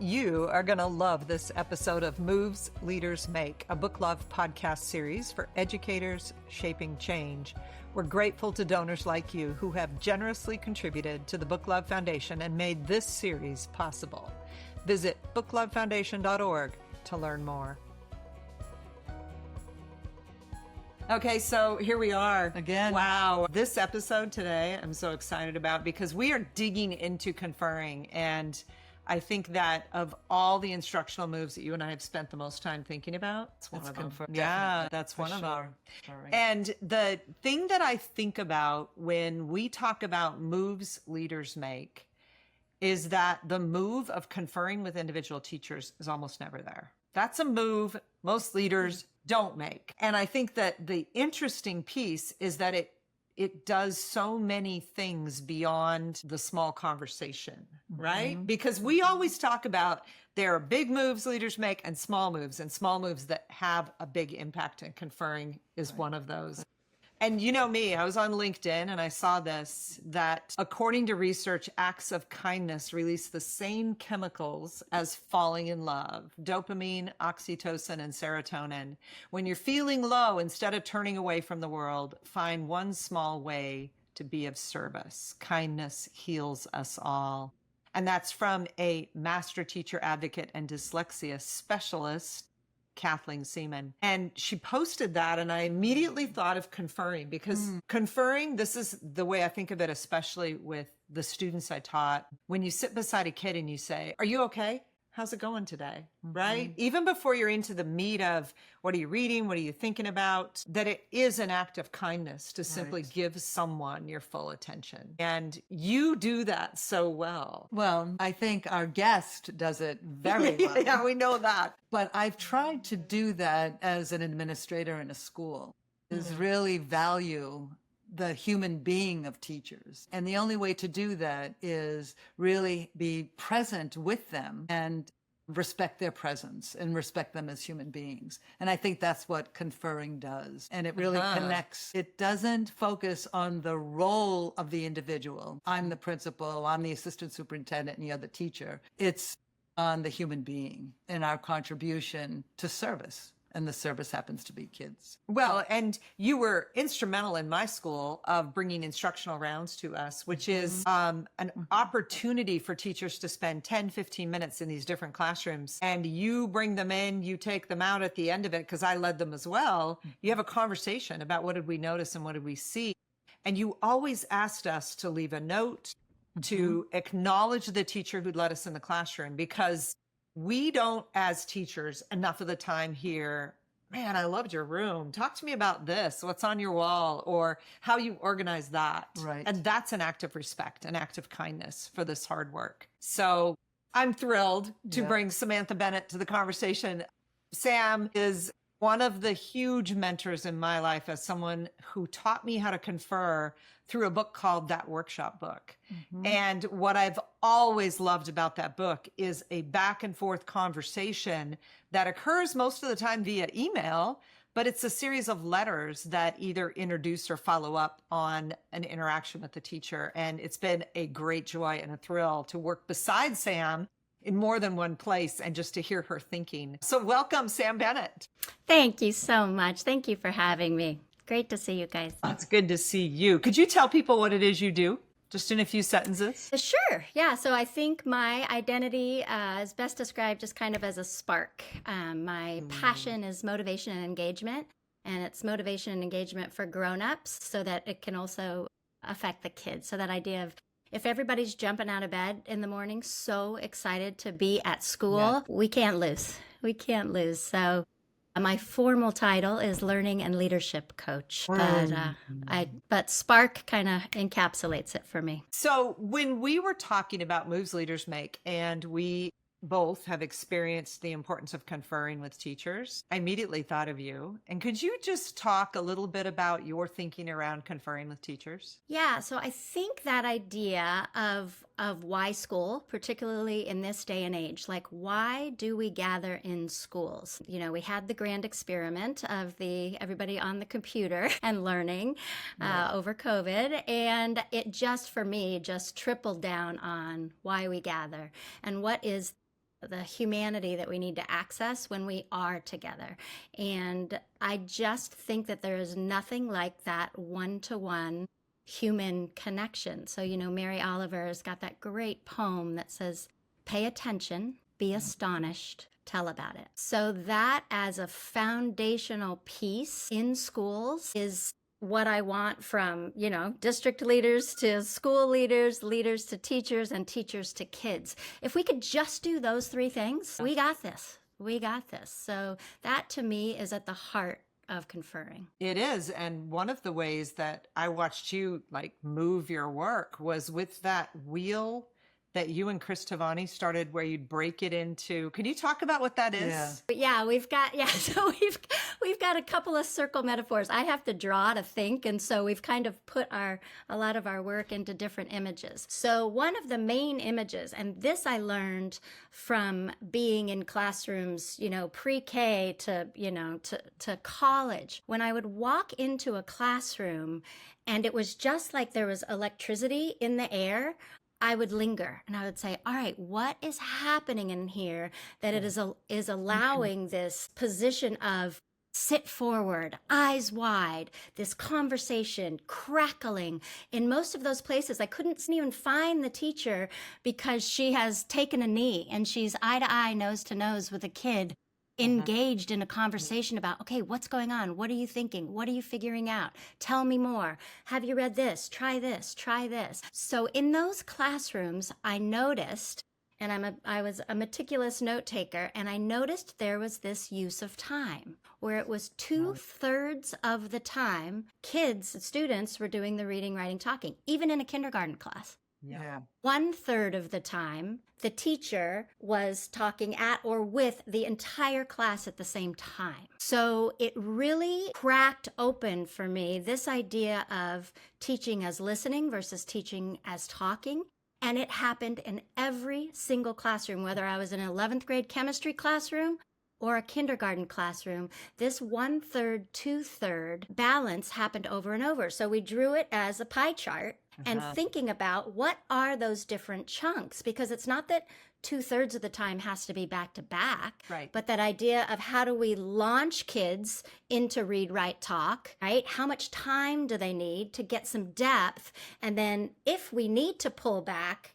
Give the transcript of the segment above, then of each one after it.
You are going to love this episode of Moves Leaders Make, a book love podcast series for educators shaping change. We're grateful to donors like you who have generously contributed to the Book Love Foundation and made this series possible. Visit booklovefoundation.org to learn more. Okay, so here we are Again. Wow. This episode today, I'm so excited about because we are digging into conferring. And I think that of all the instructional moves that you and I have spent the most time thinking about, it's one of them. Yeah, that's one of them. And the thing that I think about when we talk about moves leaders make is that the move of conferring with individual teachers is almost never there. That's a move most leaders don't make. And I think that the interesting piece is that it does so many things beyond the small conversation, right? Mm-hmm. Because we always talk about there are big moves leaders make and small moves that have a big impact, and conferring is one of those. And you know me, I was on LinkedIn and I saw this, that according to research, acts of kindness release the same chemicals as falling in love: dopamine, oxytocin, and serotonin. When you're feeling low, instead of turning away from the world, find one small way to be of service. Kindness heals us all. And that's from a master teacher advocate and dyslexia specialist, Kathleen Seaman. And she posted that, and I immediately thought of conferring, because conferring, this is the way I think of it, especially with the students I taught. When you sit beside a kid and you say, "Are you okay? How's it going today?" Right? Even before you're into the meat of what are you reading? What are you thinking about? That it is an act of kindness to simply give someone your full attention. And you do that so well. Well, I think our guest does it very well. Yeah, we know that. But I've tried to do that as an administrator in a school, is really value the human being of teachers. And the only way to do that is really be present with them and respect their presence and respect them as human beings. And I think that's what conferring does. And it really connects. It doesn't focus on the role of the individual. I'm the principal, I'm the assistant superintendent, and you're the teacher. It's on the human being and our contribution to service. And the service happens to be kids. Well, and you were instrumental in my school of bringing instructional rounds to us, which is an opportunity for teachers to spend 10, 15 minutes in these different classrooms. And you bring them in, you take them out at the end of it, because I led them as well. You have a conversation about what did we notice and what did we see. And you always asked us to leave a note, to acknowledge the teacher who'd led us in the classroom, because we don't, as teachers, enough of the time hear, "Man, I loved your room. Talk to me about this. What's on your wall?" or "How you organize that." Right. And that's an act of respect, an act of kindness for this hard work. So I'm thrilled to bring Samantha Bennett to the conversation. Sam is one of the huge mentors in my life as someone who taught me how to confer through a book called That Workshop Book. And what I've always loved about that book is a back and forth conversation that occurs most of the time via email, but it's a series of letters that either introduce or follow up on an interaction with the teacher. And it's been a great joy and a thrill to work beside Sam in more than one place and just to hear her thinking. So welcome, Sam Bennett. Thank you so much. Thank you for having me. Great to see you guys. It's good to see you. Could you tell people what it is you do, just in a few sentences? Sure. Yeah. So I think my identity is best described just kind of as a spark. My passion is motivation and engagement, and it's motivation and engagement for grown-ups so that it can also affect the kids. So that idea of, if everybody's jumping out of bed in the morning, so excited to be at school, we can't lose. We can't lose. So my formal title is Learning and Leadership Coach, but Spark kind of encapsulates it for me. So when we were talking about moves leaders make, and we both have experienced the importance of conferring with teachers, I immediately thought of you. And could you just talk a little bit about your thinking around conferring with teachers? Yeah, so I think that idea of why school, particularly in this day and age, like why do we gather in schools? You know, we had the grand experiment of everybody on the computer and learning over COVID, and it just, for me, just tripled down on why we gather and what is the humanity that we need to access when we are together. And I just think that there is nothing like that one-to-one human connection. So, Mary Oliver's got that great poem that says, pay attention, be astonished, tell about it. So that as a foundational piece in schools is what I want from, district leaders to school leaders, leaders to teachers, and teachers to kids. If we could just do those three things, we got this. We got this. So that to me is at the heart of conferring. It is. And one of the ways that I watched you move your work was with that wheel that you and Chris Tavani started, where you'd break it into. Can you talk about what that is? Yeah. But so we've got a couple of circle metaphors. I have to draw to think, and so we've kind of put a lot of our work into different images. So one of the main images, and this I learned from being in classrooms, pre-K to college, when I would walk into a classroom and it was just like there was electricity in the air, I would linger and I would say, all right, what is happening in here that it is allowing this position of sit forward, eyes wide, this conversation crackling. In most of those places, I couldn't even find the teacher because she has taken a knee and she's eye to eye, nose to nose with a kid, engaged in a conversation about, okay, what's going on? What are you thinking? What are you figuring out? Tell me more. Have you read this? Try this, try this. So in those classrooms, I noticed, and I was a meticulous note taker, and I noticed there was this use of time where it was 2/3 of the time, students were doing the reading, writing, talking, even in a kindergarten class. Yeah. 1/3 of the time, the teacher was talking at or with the entire class at the same time. So it really cracked open for me this idea of teaching as listening versus teaching as talking. And it happened in every single classroom, whether I was in an 11th grade chemistry classroom or a kindergarten classroom. This 1/3, 2/3 balance happened over and over. So we drew it as a pie chart and thinking about what are those different chunks, because it's not that 2/3 of the time has to be back to back, Right. but that idea of how do we launch kids into read, write, talk, right? How much time do they need to get some depth? And then if we need to pull back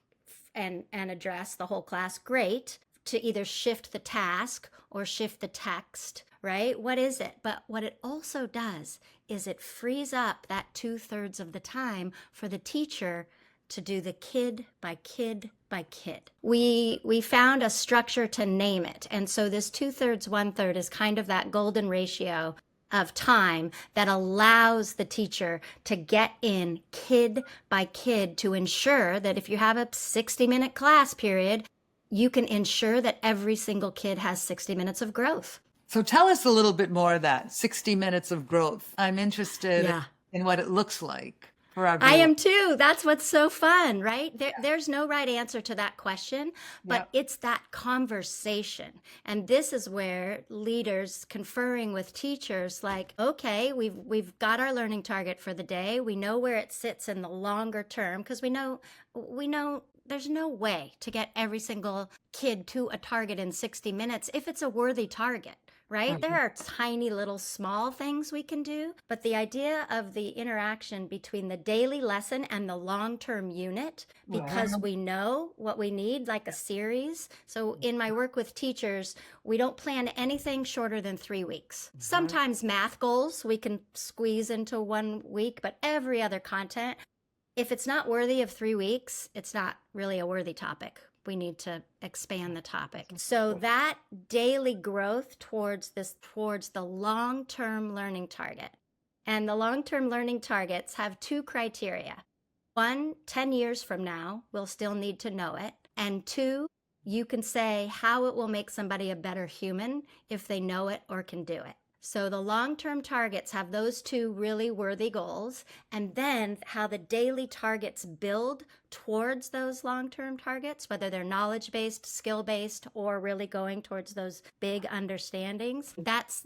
and address the whole class, great, to either shift the task or shift the text, right? What is it? But what it also does is it frees up that 2/3 of the time for the teacher to do the kid by kid by kid. We found a structure to name it. And so this 2/3, 1/3 is kind of that golden ratio of time that allows the teacher to get in kid by kid to ensure that if you have a 60-minute class period, you can ensure that every single kid has 60 minutes of growth. So tell us a little bit more of that 60 minutes of growth. I'm interested in what it looks like for our I viewers. am too. That's what's so fun, right? There's no right answer to that question, but it's that conversation. And this is where leaders conferring with teachers, like, okay, we've got our learning target for the day. We know where it sits in the longer term, because we know there's no way to get every single kid to a target in 60 minutes if it's a worthy target, right? There are tiny little small things we can do, but the idea of the interaction between the daily lesson and the long-term unit, because we know what we need, like a series. So in my work with teachers, we don't plan anything shorter than 3 weeks. Sometimes math goals we can squeeze into 1 week, but every other content, if it's not worthy of 3 weeks, it's not really a worthy topic. We need to expand the topic. So that daily growth towards the long-term learning target. And the long-term learning targets have 2 criteria. 1, 10 years from now, we'll still need to know it. And 2, you can say how it will make somebody a better human if they know it or can do it. So the long-term targets have those 2 really worthy goals, and then how the daily targets build towards those long-term targets, whether they're knowledge-based, skill-based, or really going towards those big understandings. That's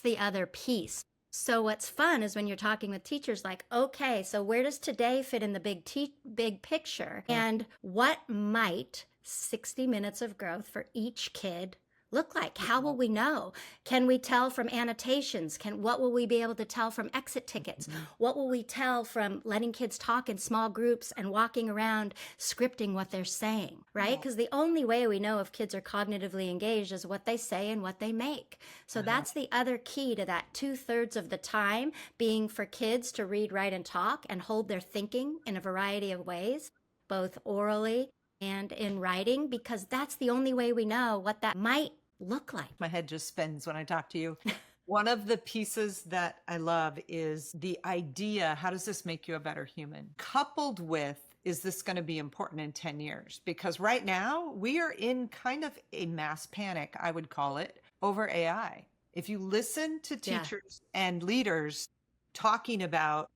the other piece. So what's fun is when you're talking with teachers, like, okay, so where does today fit in the big picture? And what might 60 minutes of growth for each kid look like? How will we know? Can we tell from annotations? What will we be able to tell from exit tickets? What will we tell from letting kids talk in small groups and walking around scripting what they're saying, right? Because the only way we know if kids are cognitively engaged is what they say and what they make. So that's the other key to that 2/3 of the time being for kids to read, write, and talk and hold their thinking in a variety of ways, both orally and in writing, because that's the only way we know what that might look like. My head just spins when I talk to you. One of the pieces that I love is the idea, how does this make you a better human? Coupled with, is this going to be important in 10 years? Because right now we are in kind of a mass panic, I would call it, over AI. If you listen to teachers and leaders talking about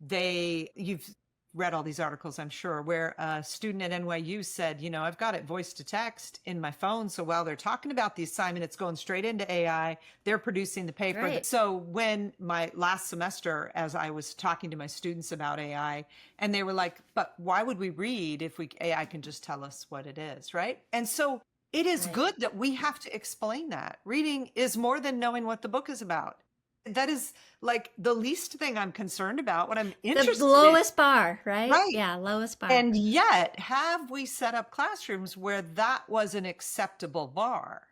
you've read all these articles, I'm sure, where a student at NYU said, I've got it voice to text in my phone. So while they're talking about the assignment, it's going straight into AI. They're producing the paper. Right. So when my last semester, as I was talking to my students about AI, and they were like, but why would we read if AI can just tell us what it is, right? And so it is good that we have to explain that. Reading is more than knowing what the book is about. That is like the least thing I'm concerned about. What I'm interested the lowest bar, right? Right. Yeah, lowest bar. And yet, have we set up classrooms where that was an acceptable bar?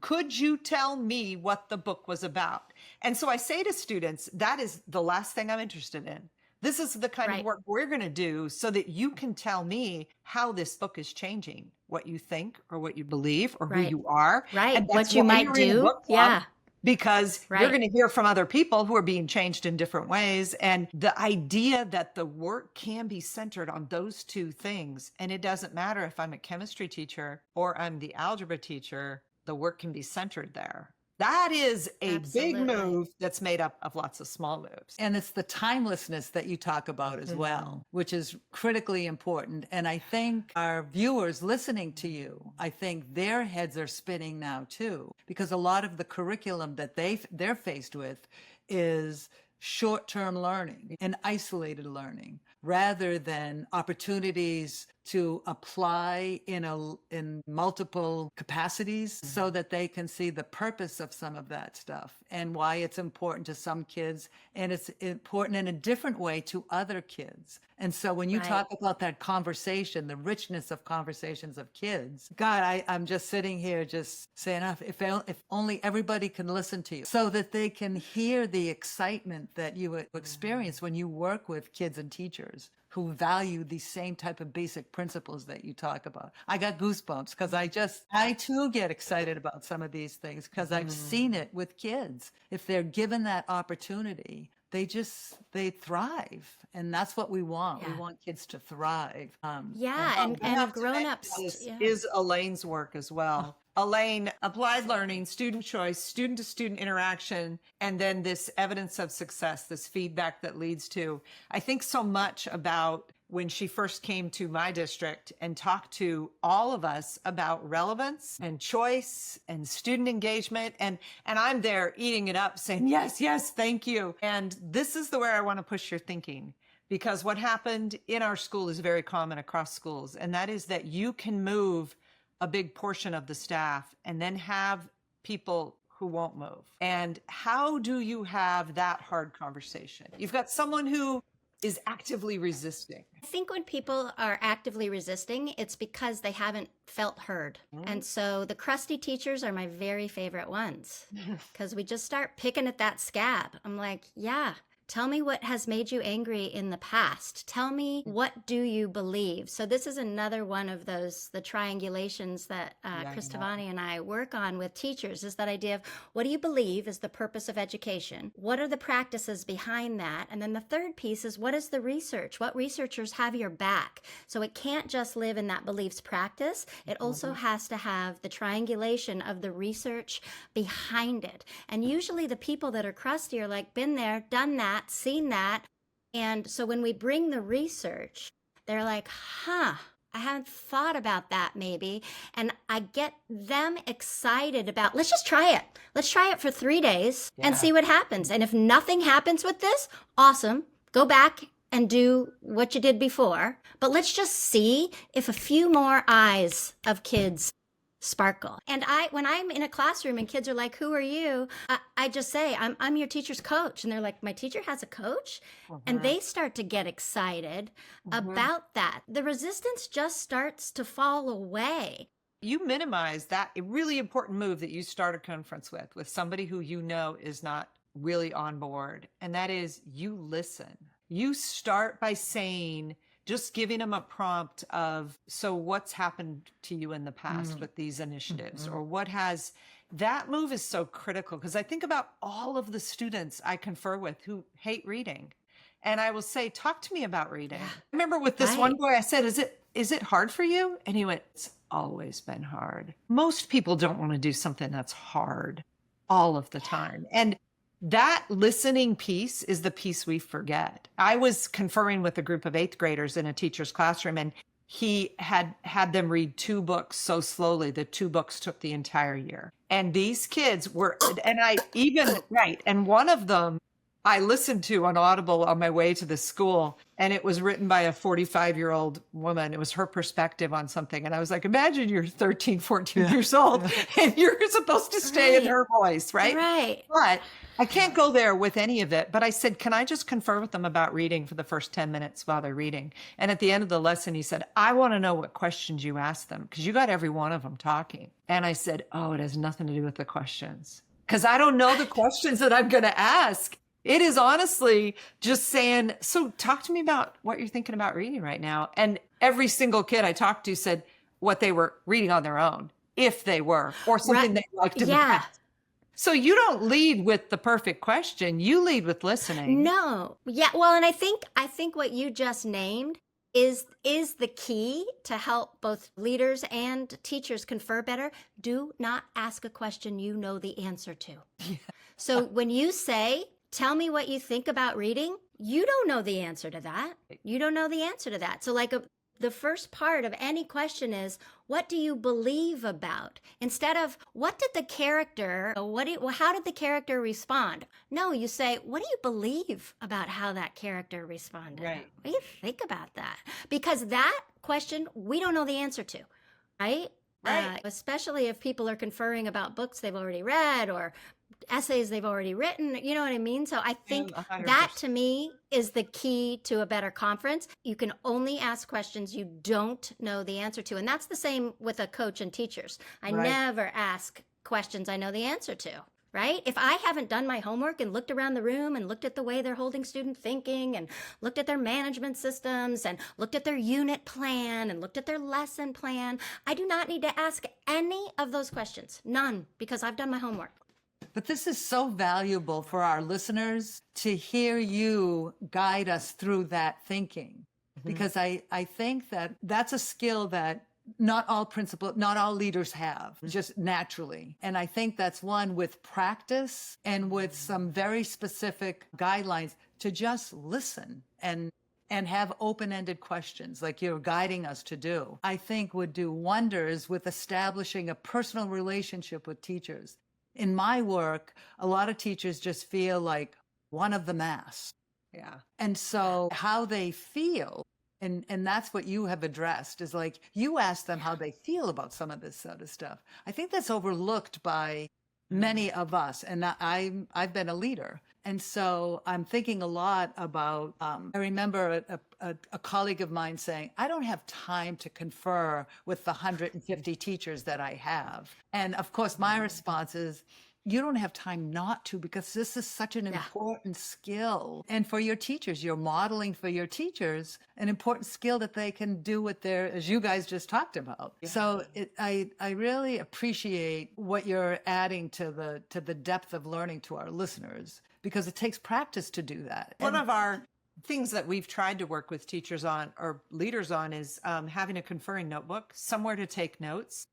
Could you tell me what the book was about? And so I say to students, that is the last thing I'm interested in. This is the kind of work we're going to do so that you can tell me how this book is changing, what you think or what you believe or who you are. Right. And what you might do. Yeah. Because you're going to hear from other people who are being changed in different ways. And the idea that the work can be centered on those two things, and it doesn't matter if I'm a chemistry teacher or I'm the algebra teacher, the work can be centered there. That is a big move that's made up of lots of small moves. And it's the timelessness that you talk about as well, which is critically important. And I think our viewers listening to you, I think their heads are spinning now too, because a lot of the curriculum that they're faced with is short-term learning and isolated learning rather than opportunities to apply in multiple capacities so that they can see the purpose of some of that stuff and why it's important to some kids and it's important in a different way to other kids. And so when you talk about that conversation, the richness of conversations of kids, God, I'm just sitting here just saying, if only everybody can listen to you so that they can hear the excitement that you experience when you work with kids and teachers who value these same type of basic principles that you talk about. I got goosebumps because I too get excited about some of these things because I've seen it with kids. If they're given that opportunity, they thrive. And that's what we want. We want kids to thrive. And grown-ups. Is Elaine's work as well. Elaine, applied learning, student choice, student-to-student interaction, and then this evidence of success, this feedback that leads to, I think so much about when she first came to my district and talked to all of us about relevance and choice and student engagement. And I'm there eating it up saying, yes, thank you. And this is the way I want to push your thinking. Because what happened in our school is very common across schools. And that is that you can move a big portion of the staff and then have people who won't move. And how do you have that hard conversation? You've got someone who is actively resisting. I think when people are actively resisting, it's because they haven't felt heard. And so the crusty teachers are my very favorite ones because we just start picking at that scab. I'm like, tell me what has made you angry in the past. Tell me, what do you believe? So this is another one of the triangulations that Chris Tavani and I work on with teachers, is that idea of what do you believe is the purpose of education? What are the practices behind that? And then the third piece is, what is the research? What researchers have your back? So it can't just live in that beliefs practice. It also has to have the triangulation of the research behind it. And usually the people that are crusty are like, been there, done that, seen that. And so when we bring the research, they're like, I haven't thought about that maybe. And I get them excited about, let's just try it. Let's try it for 3 days and see what happens. And if nothing happens with this, awesome. Go back and do what you did before, but let's just see if a few more eyes of kids sparkle. And when I'm in a classroom and kids are like, "Who are you?" I just say, I'm your teacher's coach. And they're like, "My teacher has a coach?" And they start to get excited about that. The resistance just starts to fall away. You minimize that a really important move that you start a conference with somebody who you know is not really on board. And that is, you listen. You start by saying, just giving them a prompt of, so what's happened to you in the past with these initiatives, or what has, that move is so critical, because I think about all of the students I confer with who hate reading. And I will say, talk to me about reading. I remember with this one boy, I said, is it hard for you? And he went, it's always been hard. Most people don't want to do something that's hard all of the time. And that listening piece is the piece we forget. I was conferring with a group of 8th graders in a teacher's classroom, and he had them read 2 books so slowly that 2 books took the entire year. And these kids were, and one of them I listened to on Audible on my way to the school, and it was written by a 45-year-old woman. It was her perspective on something. And I was like, imagine you're 13, 14 years old and you're supposed to stay in her voice, right? Right. But I can't go there with any of it. But I said, can I just confer with them about reading for the first 10 minutes while they're reading? And at the end of the lesson, he said, I want to know what questions you asked them, because you got every one of them talking. And I said, oh, it has nothing to do with the questions, because I don't know the questions that I'm going to ask. It is honestly just saying, so talk to me about what you're thinking about reading right now. And every single kid I talked to said what they were reading on their own, if they were, or something they liked in the past. So you don't lead with the perfect question. You lead with listening. No. Yeah. Well, and I think what you just named is the key to help both leaders and teachers confer better. Do not ask a question you know the answer to. Yeah. So when you say, tell me what you think about reading, you don't know the answer to that. You don't know the answer to that. So the first part of any question is, what do you believe about? Instead of, what did the character, how did the character respond? No, you say, what do you believe about how that character responded? Right. What do you think about that? Because that question, we don't know the answer to, right? Right. Especially if people are conferring about books they've already read or essays they've already written, you know what I mean? So I think 100%. that to me is the key to a better conference. You can only ask questions you don't know the answer to. And that's the same with a coach and teachers. I never ask questions I know the answer to, right? If I haven't done my homework and looked around the room and looked at the way they're holding student thinking and looked at their management systems and looked at their unit plan and looked at their lesson plan, I do not need to ask any of those questions. None, because I've done my homework. But this is so valuable for our listeners to hear you guide us through that thinking, because I think that that's a skill that not all leaders have, just naturally. And I think that's one with practice and with some very specific guidelines to just listen and have open-ended questions like you're guiding us to do, I think would do wonders with establishing a personal relationship with teachers. In my work, a lot of teachers just feel like one of the mass. Yeah. And so how they feel, and that's what you have addressed, is like you ask them how they feel about some of this sort of stuff. I think that's overlooked by many of us. And I've been a leader. And so I'm thinking a lot about, I remember a colleague of mine saying, I don't have time to confer with the 150 teachers that I have. And of course, my response is, you don't have time not to, because this is such an important skill. And for your teachers, you're modeling for your teachers an important skill that they can do with their, as you guys just talked about. Yeah. So I really appreciate what you're adding to the depth of learning to our listeners, because it takes practice to do that. One of our things that we've tried to work with teachers on or leaders on is having a conferring notebook, somewhere to take notes,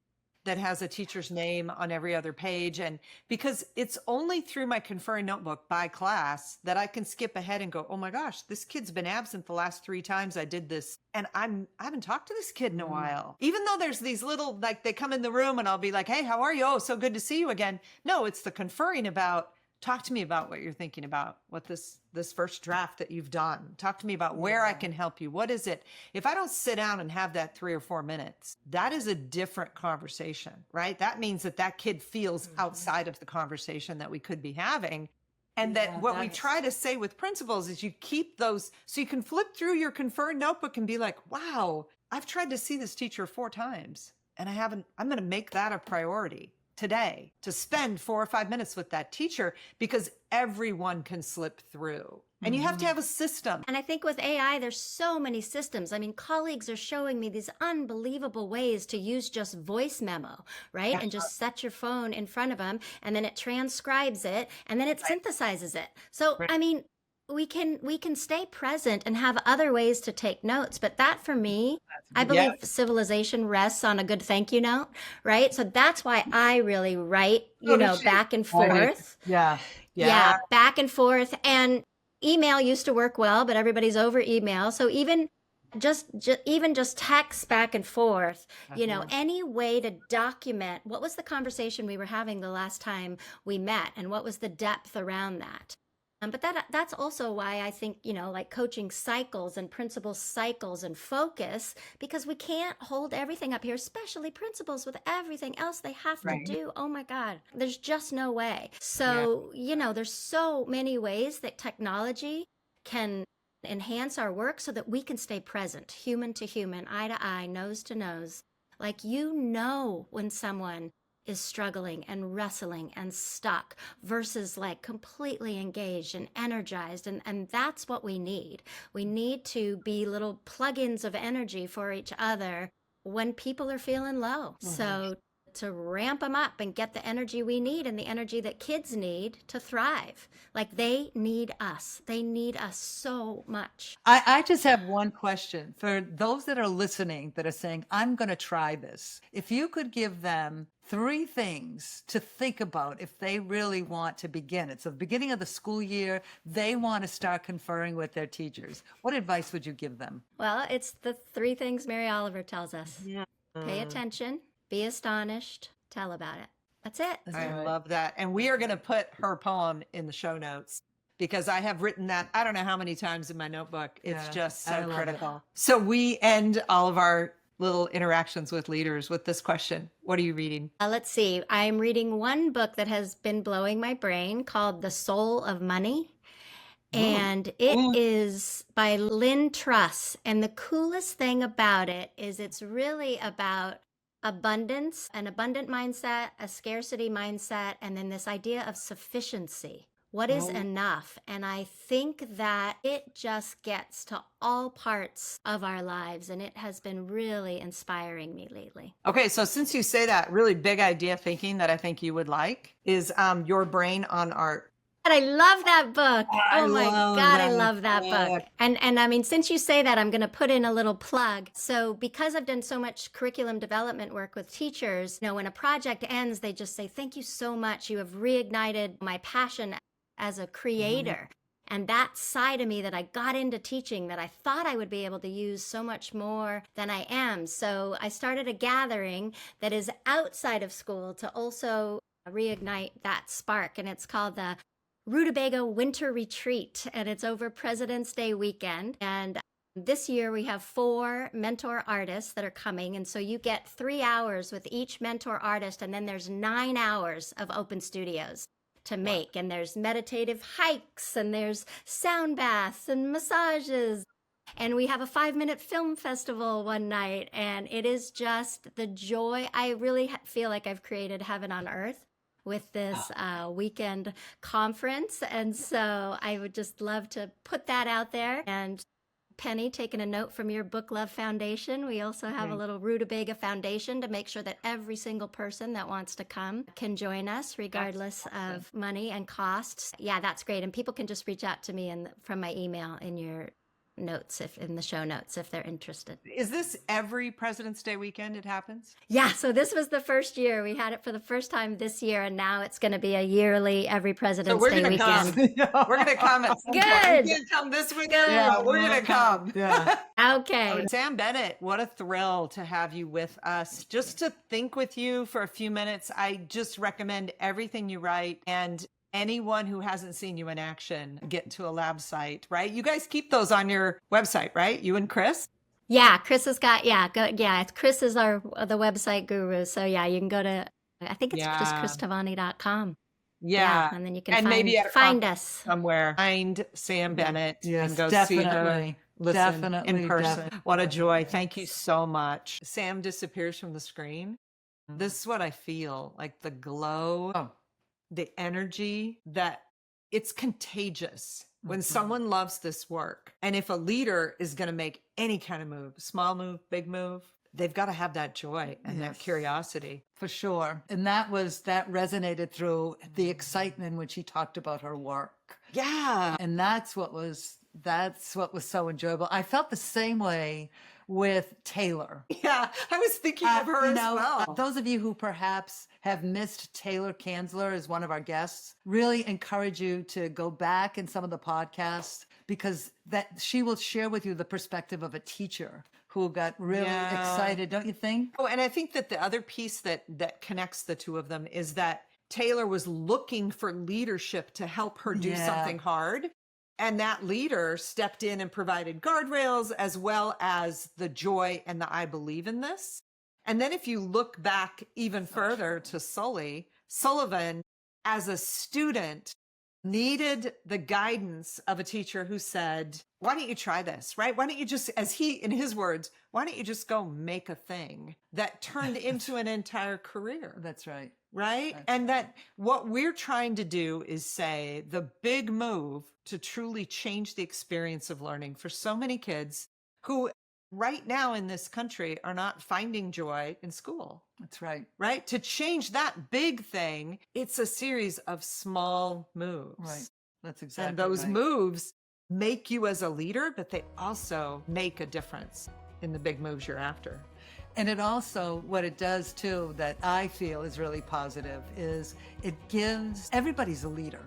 that has a teacher's name on every other page. And because it's only through my conferring notebook by class that I can skip ahead and go, oh my gosh, this kid's been absent the last 3 times I did this. And I haven't talked to this kid in a while. Even though there's these little, like they come in the room and I'll be like, hey, how are you? Oh, so good to see you again. No, it's the conferring about Talk to me about what you're thinking about, what this first draft that you've done. Talk to me about where I can help you. What is it? If I don't sit down and have that 3 or 4 minutes, that is a different conversation, right? That means that kid feels outside of the conversation that we could be having. And that what we try to say with principals is you keep those, so you can flip through your conferring notebook and be like, wow, I've tried to see this teacher 4 times and I'm going to make that a priority today to spend 4 or 5 minutes with that teacher, because everyone can slip through and you have to have a system. And I think with AI, there's so many systems. I mean, colleagues are showing me these unbelievable ways to use just voice memo, right? Yeah. And just set your phone in front of them, and then it transcribes it, and then it synthesizes it. So, I mean, we can stay present and have other ways to take notes, but that for me, I believe civilization rests on a good thank you note, right? So that's why I really write, back and forth. Yeah. Yeah, back and forth. And email used to work well, but everybody's over email. So even just text back and forth, any way to document what was the conversation we were having the last time we met and what was the depth around that. But that's also why I think, like coaching cycles and principal cycles and focus, because we can't hold everything up here, especially principals with everything else they have to do. Oh my God, there's just no way. So, there's so many ways that technology can enhance our work so that we can stay present, human to human, eye to eye, nose to nose. Like, when someone is struggling and wrestling and stuck versus like completely engaged and energized. And that's what we need. We need to be little plugins of energy for each other when people are feeling low. So to ramp them up and get the energy we need and the energy that kids need to thrive. Like, they need us. They need us so much. I just have one question for those that are listening that are saying, I'm going to try this. If you could give them 3 things to think about if they really want to begin. It's the beginning of the school year. They want to start conferring with their teachers. What advice would you give them? Well, it's the 3 things Mary Oliver tells us. Pay attention, be astonished, tell about it. That's it. I love that. And we are going to put her poem in the show notes, because I have written that I don't know how many times in my notebook. It's just so critical. So we end all of our little interactions with leaders with this question. What are you reading? Let's see. I'm reading one book that has been blowing my brain called The Soul of Money. And it is by Lynn Truss. And the coolest thing about it is it's really about abundance, an abundant mindset, a scarcity mindset, and then this idea of sufficiency. What is enough? And I think that it just gets to all parts of our lives, and it has been really inspiring me lately. Okay, so since you say that, really big idea thinking that I think you would like is Your Brain on Art. And I love that book. Oh my God, I love that book. And I mean, since you say that, I'm going to put in a little plug. So because I've done so much curriculum development work with teachers, when a project ends, they just say, thank you so much. You have reignited my passion as a creator. And that side of me that I got into teaching that I thought I would be able to use so much more than I am. So I started a gathering that is outside of school to also reignite that spark. And it's called the Rutabaga Winter Retreat, and it's over President's Day weekend. And this year we have 4 mentor artists that are coming. And so you get 3 hours with each mentor artist, and then there's 9 hours of open studios to make. And there's meditative hikes, and there's sound baths and massages. And we have a 5-minute film festival one night. And it is just the joy. I really feel like I've created heaven on earth with this weekend conference. And so I would just love to put that out there. And Penny, taking a note from your Book Love Foundation, we also have a little Rutabaga Foundation to make sure that every single person that wants to come can join us regardless of money and costs. Yeah, that's great. And people can just reach out to me from my email in your notes, if in the show notes, if they're interested. Is this every President's Day weekend it happens? Yeah, so this was the first year. We had it for the first time this year, and now it's going to be a yearly every President's Day weekend. We're going to come. Good. We can't come this weekend. Yeah, we're going to come. Yeah. Okay. Sam Bennett, what a thrill to have you with us. Just to think with you for a few minutes, I just recommend everything you write. And anyone who hasn't seen you in action get to a lab site, right? You guys keep those on your website, right? You and Chris? Yeah, Chris has got, Chris is the website guru. So yeah, you can go to, I think it's just Yeah. christavani.com. Yeah. And then you can And maybe at a find conference us. somewhere. Find Sam Bennett Yes, and go see her. definitely. Listen Definitely, in person. definitely. What a joy. Thank you so much. Sam disappears from the screen. This is what I feel like, the glow, Oh, the energy, that it's contagious when Mhm. someone loves this work. And if a leader is going to make any kind of move, small move, big move, they've got to have that joy and that Yes. curiosity. for sure. And that resonated through the excitement in which he talked about her work. Yeah. And that's what was so enjoyable. I felt the same way with Taylor. Yeah. I was thinking of her as well. Those of you who perhaps have missed Taylor Kanzler as one of our guests, really encourage you to go back in some of the podcasts, because that she will share with you the perspective of a teacher who got really excited, don't you think? Oh, and I think that the other piece that connects the two of them is that Taylor was looking for leadership to help her do something hard. And that leader stepped in and provided guardrails as well as the joy and the I believe in this. And then if you look back even further to Sullivan, as a student, needed the guidance of a teacher who said, why don't you try this, right? Why don't you just, as he, in his words, why don't you just go make a thing that turned into an entire career? That's right. Right? And that what we're trying to do is say the big move to truly change the experience of learning for so many kids who right now in this country are not finding joy in school. That's right. Right? To change that big thing, it's a series of small moves. Right. That's exactly And those right. moves make you as a leader, but they also make a difference in the big moves you're after. And it also, what it does too, that I feel is really positive, is it gives, everybody's a leader.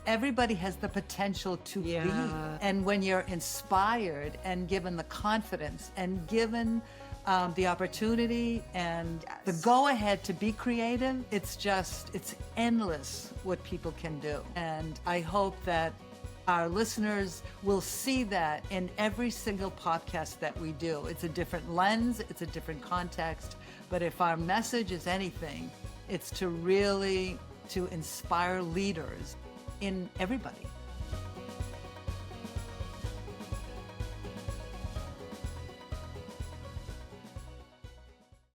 Everybody has the potential to be. And when you're inspired and given the confidence and given the opportunity and the go-ahead to be creative, it's endless what people can do. And I hope that our listeners will see that in every single podcast that we do. It's a different lens, it's a different context, but if our message is anything, it's to inspire leaders in everybody.